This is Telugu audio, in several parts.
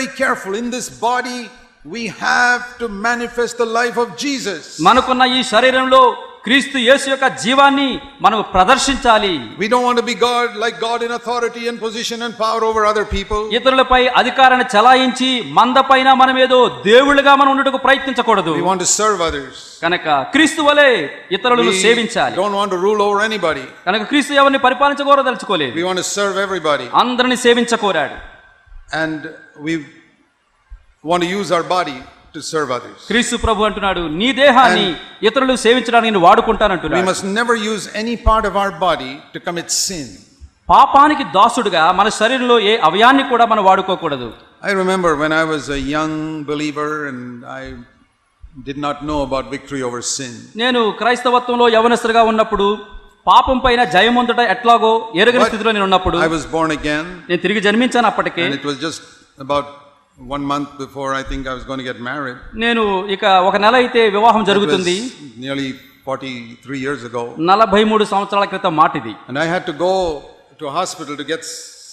very careful. In this body we have to manifest the life of Jesus. మనకున్న ఈ శరీరంలో క్రీస్తు యేసు యొక్క జీవాన్ని మనం ప్రదర్శించాలి. We don't want to be God in authority and position and power over other people. ఇతరులపై అధికారాన్ని చలాయించి మందపైన మనం ఏదో దేవుళ్ళుగా మనం ఉండటకు ప్రయత్నించకూడదు. We want to serve others. కనుక క్రీస్తు వలె ఇతరులను సేవించాలి. We don't want to rule over anybody. కనుక క్రీస్తు ఎవరిని పరిపాలించకోరదలుచుకోలేదు. We want to serve everybody. అందరిని సేవించకోరాడు. And we want to use our body to serve others. క్రీస్తు ప్రభు అంటున్నాడు, నీ దేహాన్ని ఇతరులు సేవించడానికి నేను వాడుకుంటానంటున్నాడు. We must never use any part of our body to commit sin. పాపానికి దాసుడుగా మన శరీరంలో ఏ అవయాన్ని కూడా మనం వాడుకోకూడదు. I remember when I was a young believer and I did not know about victory over sin. నేను క్రైస్తవత్వంలో యవనస్తుడిగా ఉన్నప్పుడు పాపం పైన జయముందట ఎట్లాగో ఎరుగని స్థితిలో నేను ఉన్నప్పుడు I was born again. నేను తిరిగి జన్మించాను అప్పటికే. And it was just about 1 month before I think I was going to get married. నేను ఇక ఒక నెల అయితే వివాహం జరుగుతుంది. Nearly 43 years ago. 43 సంవత్సరాల క్రితం మాటిది. And I had to go to a hospital to get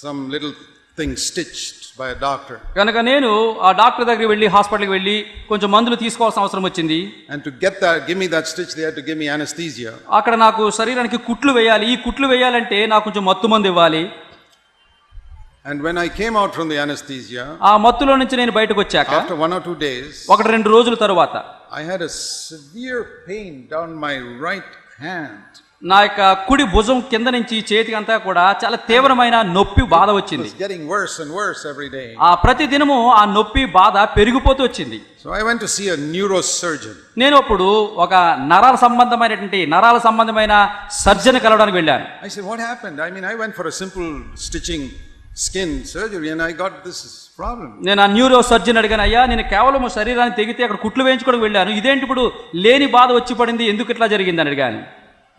some little thing stitched by a doctor. కనుక నేను ఆ డాక్టర్ దగ్గరికి వెళ్ళి హాస్పిటల్కి వెళ్ళి కొంచెం మందులు తీసుకోవాల్సిన అవసరం వచ్చింది. And to give me that stitch they had to give me anesthesia. అక్కడ నాకు శరీరానికి కుట్లు వేయాలి. ఈ కుట్లు వేయాలంటే నాకు కొంచెం మత్తు మందు ఇవ్వాలి. And when I came out from the anesthesia, ఆ మత్తులో నుంచి నేను బయటకు వచ్చాక after 1 or 2 days, 1-2 రోజుల తరువాత I had a severe pain down my right hand. నా యొక్క కుడి భుజం కింద నుంచి చేతికి అంతా కూడా చాలా తీవ్రమైన నొప్పి బాధ వచ్చింది. It was getting worse and worse every day. ఆ ప్రతి దినము ఆ నొప్పి బాధ పెరిగిపోతూ వచ్చింది. So I went to see a neurosurgeon. నేను అప్పుడు ఒక నరాల సంబంధమైన సర్జన్ కలవడానికి వెళ్ళాను. I said, what happened? I mean, I went for a simple stitching skin surgery and I got this problem. నేను ఆ న్యూరో సర్జన్ అడిగాను, అయ్యా నేను కేవలం శరీరాన్ని తెగితే అక్కడ కుట్లు వేయించుకోవడానికి వెళ్ళాను, ఇదేంటి ఇప్పుడు లేని బాధ వచ్చి పడింది, ఎందుకు ఇట్లా జరిగిందని అడిగాను.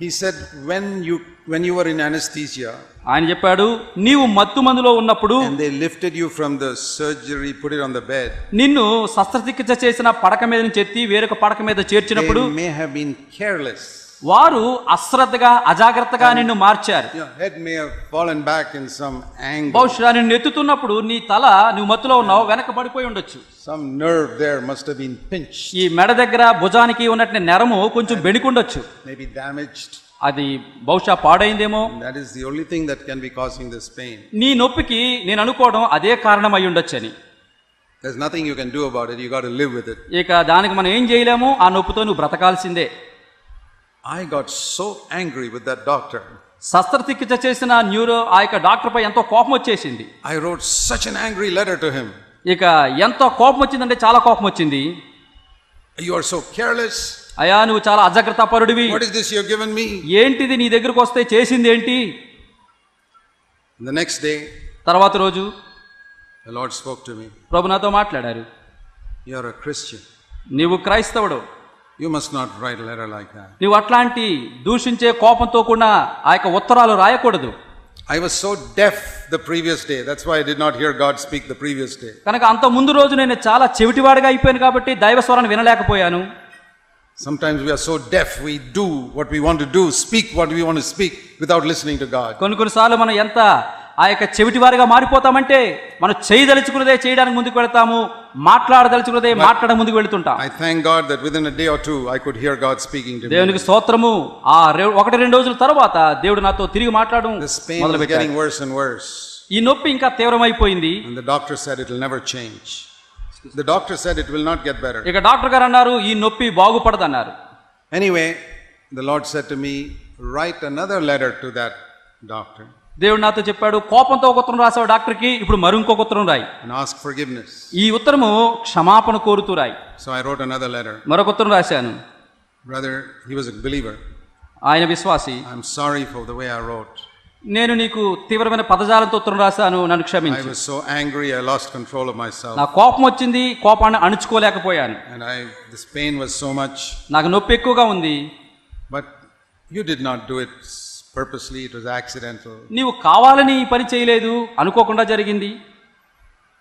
He said, when you were in anesthesia, ఆయన చెప్పాడు, నీవు మత్తు మందులో ఉన్నప్పుడు and they lifted you from the surgery, put it on the bed, నిన్ను శస్త్రచికిత్స చేసిన పడక మీద నుంచి ఎత్తి వేరొక పడక మీద చేర్చినప్పుడు they may have been careless. వారు అశ్రద్ధగా అజాగ్రత్తగా నిన్ను మార్చారు. Your head may have fallen back in some angle. బహుశా నిన్ను ఎత్తుతున్నప్పుడు నీ తల నువ్వు మత్తులో ఉన్నావు వెనక పడిపోయి ఉండొచ్చు. Some nerve there must have been pinched. ఈ మెడ దగ్గర భుజానికి ఉన్నట్టు నెరము కొంచెం బెణికుండొచ్చు. Maybe damaged. అది బహుశా పాడైందేమో. That is the only thing that can be causing this pain. నీ నొప్పికి నేను అనుకోవడం అదే కారణం అయి ఉండొచ్చని. There's nothing you can do about it. You got to live with it. ఇక దానికి మనం ఏం చేయలేము, ఆ నొప్పితో నువ్వు బ్రతకాల్సిందే. I got so angry with that doctor. శస్త్రచికిత్స చేసిన ఆ యొక్క డాక్టర్ పై ఎంతో కోపం వచ్చేసింది. I wrote such an angry letter to him. ఇక ఎంతో కోపం వచ్చిందంటే చాలా కోపం వచ్చింది. You are so careless. అయ్యా నువ్వు చాలా అజాగ్రత్తపరుడివి. What is this you have given me? ఏంటిది నీ దగ్గరకు వస్తే చేసింది ఏంటి? The next day, తర్వాత రోజు the Lord spoke to me. ప్రభు నాతో మాట్లాడారు. You are a Christian. నీవు క్రైస్తవుడు. You must not write a letter like that. నీవు అట్లాంటి దూషించే కోపంతో కూడా ఆ యొక్క ఉత్తరాలు రాయకూడదు. I was so deaf the previous day. That's why I did not hear God speak the previous day. కనుక అంత ముందు రోజు నేను చాలా చెవిటివాడిగా అయిపోయాను కాబట్టి దైవ స్వరాన్ని వినలేకపోయాను. Sometimes we are so deaf, we do what we want to do, speak what we want to speak without listening to God. కొన్నిసార్లు మనం ఎంత ఆ యొక్క చెవిటివారిగా మారిపోతామంటే మనం చేయదలుచుకున్నదే చేయడానికి ముందుకు వెళ్తాము, మాట్లాడదలుచుకున్నదే మాట్లాడడం ముందుకు వెళ్తుంటాం. I thank God that within a day or two I could hear God speaking to me. దేవునికి స్తోత్రము. ఆ 1-2 రోజుల తర్వాత దేవుడు నాతో తిరిగి మాట్లాడడం మొదలుపెట్టాడు. This pain is getting worse and worse. ఈ నొప్పి ఇంకా తీవ్రమైపోయింది. And the doctor said it will never change. The doctor said it will not get better. ఇక డాక్టర్ గారు అన్నారు ఈ నొప్పి బాగుపడదు అన్నారు. Anyway, the Lord said to me, write another letter to that doctor. దేవుడు నాతో చెప్పాడు, కోపంతో ఒక ఉత్తరం రాసావు డాక్టర్కి, ఇప్పుడు మరి ఇంకొక ఉత్తరం రాయి. And ask forgiveness. ఈ ఉత్తరము క్షమాపణ కోరుతూ రాయి. So I wrote another letter. మరొక ఉత్తరం రాశాను. Brother, he was a believer. ఆయన విశ్వాసి. I'm sorry for the way I wrote. నేను నీకు తీవ్రమైన పదజాలంతో ఉత్తరం రాశాను, నన్ను క్షమించు. I was so angry I lost control of myself. నా కోపం వచ్చింది, కోపాన్ని అణుచుకోలేకపోయాను. And this pain was so much. నాకు నొప్పి ఎక్కువగా ఉంది. But you did not do it purposely, it was accidental. నీవు కావాలని ఈ పని చేయలేదు, అనుకోకుండా జరిగింది.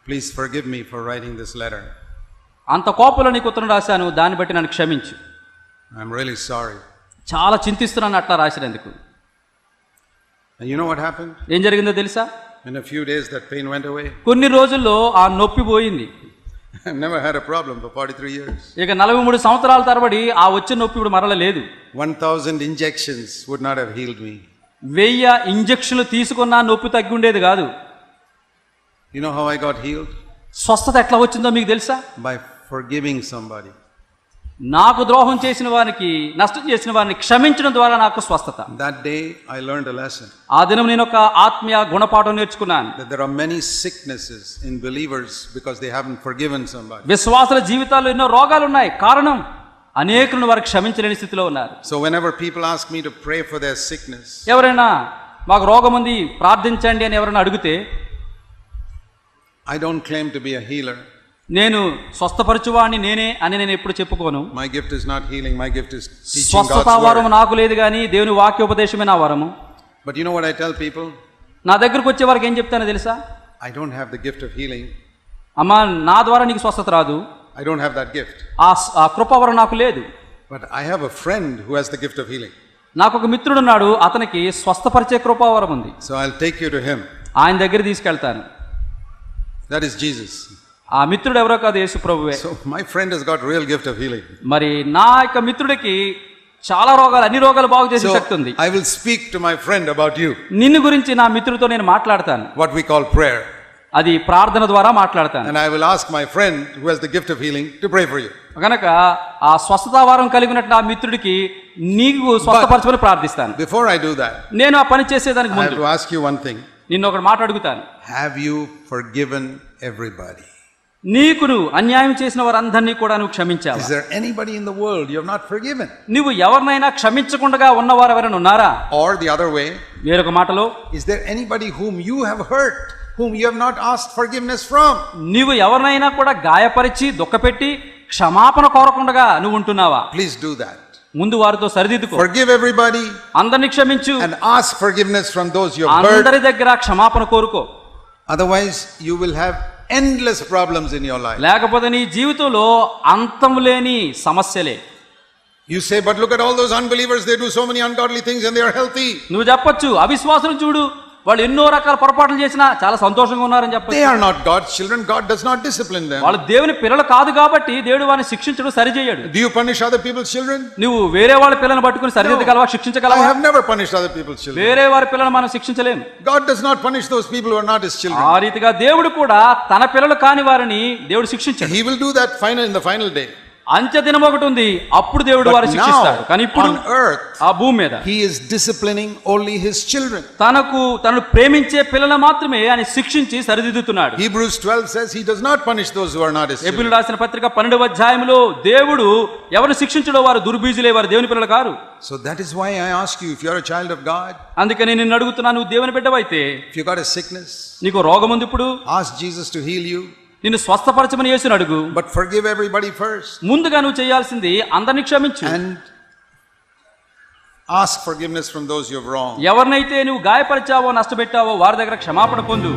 Please forgive me for writing this letter. అంత కోపంలో నీకు ఉత్తరం రాశాను, దాన్ని బట్టి నన్ను క్షమించు. I'm really sorry. చాలా చింతిస్తున్నాను అట్లా రాసినందుకు. And you know what happened? ఏం జరిగిందో తెలుసా? In a few days that pain went away. కొన్ని రోజుల్లో ఆ నొప్పి పోయింది. I've never had a problem for 43 years. ఇక 43 సంవత్సరాల తరబడి ఆ వచ్చే నొప్పి ఇప్పుడు మరల లేదు. 1,000 injections would not have healed me. 1000 ఇంజెక్షన్లు తీసుకున్నా నొప్పి తగ్గి ఉండేది కాదు. You know how I got healed? స్వస్థత ఎట్లా వచ్చిందో మీకు తెలుసా? By forgiving somebody. నాకు ద్రోహం చేసిన వారికి, నష్టం చేసిన వారిని క్షమించడం ద్వారా నాకు స్వస్థత. That day I learned a lesson. ఆ దినం నేను ఒక ఆత్మీయ గుణపాఠం నేర్చుకున్నాను. That there are many sicknesses in believers because they haven't forgiven somebody. విశ్వాసుల జీవితాల్లో ఎన్నో రోగాలు ఉన్నాయి. కారణం అనేకులను వారు క్షమించలేని స్థితిలో ఉన్నారు. So whenever people ask me to pray for their sickness, ఎవరైనా మాకు రోగం ఉంది ప్రార్థించండి అని ఎవరైనా అడిగితే, I don't claim to be a healer. నేను స్వస్థపరచువాడిని నేనే అని నేను ఎప్పుడు చెప్పుకోను. My gift is not healing, my gift is teaching స్వస్థత God's వరము word. నాకు లేదు కానీ దేవుని వాక్యోపదేశమే నా వరము. But you know what I tell people? నా దగ్గరకు వచ్చే వారికి ఏం చెప్తానో తెలుసా? I don't have the gift of healing. అమ్మా, నా ద్వారా నీకు స్వస్థత రాదు. I don't have that gift. ఆ కృపావరం నాకు లేదు. But I have a friend who has the gift of healing. నాకు ఒక మిత్రుడు ఉన్నాడు, అతనికి స్వస్థపరిచే కృపావరం ఉంది. So I'll take you to him. ఆయన దగ్గర తీసుకెళ్తాను. That is Jesus. ఆ మిత్రుడు ఎవరో కాదు, యేసు ప్రభువే. So my friend has got real gift of healing. మరి నా యొక్క మిత్రుడికి చాలా రోగాలు, అన్ని రోగాలు బాగు చేసే So శక్తి ఉంది. I will speak to my friend about you. నిన్ను గురించి నా మిత్రుడితో నేను మాట్లాడతాను. What we call prayer. అది ప్రార్థన ద్వారా మాట్లాడతాను. And I will ask my friend who has the gift of healing to pray for you. కనుక ఆ స్వస్థతావారం కలిగినట్టు నా మిత్రుడికి నీకు స్వస్థపరచమని ప్రార్థిస్తాను. Before I do that, నేను ఆ పని చేసేదానికి I have ముందు to ask you one thing. నిన్ను ఒకటి మాట అడుగుతాను. Have you forgiven everybody? నీకు నువ్వు అన్యాయం చేసిన వారందరినీ కూడా నువ్వు క్షమించావా? Is there anybody in the world you have not forgiven? నువ్వు ఎవరినైనా క్షమించకుండా ఉన్నవారు ఎవరైనా ఉన్నారా? Or the other way, వేరొక మాటలో, is there anybody whom you have hurt, whom you have not asked forgiveness from? నీవు ఎవరినైనా కూడా గాయపరిచి దుఃఖపెట్టి క్షమాపణ కోరకుండా నువ్వు ఉంటున్నావా? Please do that. ముందు వారితో సరిదిద్దుకో. Forgive everybody అందరిని క్షమించు. and ask forgiveness from those you have hurt. అందరి దగ్గర క్షమాపణ కోరుకో. Otherwise, you will have endless problems in your life. లేకపోతే నీ జీవితంలో అంతం లేని సమస్యలే. You say, but look at all those unbelievers, they do so many ungodly things and they are healthy. నువ్వు చెప్పొచ్చు, అవిశ్వాసులు చూడు, వాళ్ళు ఎన్నో రకాల పొరపాట్లు చేసినా చాలా సంతోషంగా ఉన్నారని చెప్పొచ్చు. They are not God's children. God does not discipline them. వాళ్ళు దేవుని పిల్లలు కాదు కాబట్టి దేవుడు వారిని శిక్షించడు, సరిచేయడు. Do you punish other people's children? నువ్వు వేరే వాళ్ళ పిల్లలను పట్టుకుని సరిదిద్దగలవా, I శిక్షించగలవా? have never punished other people's children. వేరే వారి పిల్లలను మనం శిక్షించలేము. God does not punish those people who are not his children. ఆ రీతిగా దేవుడు కూడా తన పిల్లలు కాని వారిని దేవుడు శిక్షించాడు. He will do that in the final day. అంత్య దినం ఒకటి ఉంది, అప్పుడు దేవుడు But వారిని శిక్షిస్తాడు. కానీ now, ఇప్పుడు on earth, ఆ భూమి మీద he is disciplining only his children. తనను ప్రేమించే పిల్లలను మాత్రమే ఆయన శిక్షించి సరిదిద్దుతున్నాడు. Hebrews 12 says he does not punish those who are not his హెబ్రీయులకు children. రాసిన పత్రిక 12వ అధ్యాయంలో దేవుడు ఎవరిని శిక్షించడో వారు దుర్బీజులే, వారు దేవుని పిల్లలు car. So that is why I ask you, if you are a child of God, అందుకని నిన్ను అడుగుతున్నా, నువ్వు దేవుని బిడ్డవైతే, if you got a sickness, నీకు రోగం ఉంది, ఇప్పుడు ask Jesus to heal you. నిన్ను స్వస్థపరచమని యేసుని అడుగు. But forgive everybody first. ముందుగా నువ్వు చేయాల్సింది అందరిని క్షమించు. And ask forgiveness from those you have wronged. ఎవరినైతే నువ్వు గాయపరిచావో, నష్టపెట్టావో వారి దగ్గర క్షమాపణ పొందు.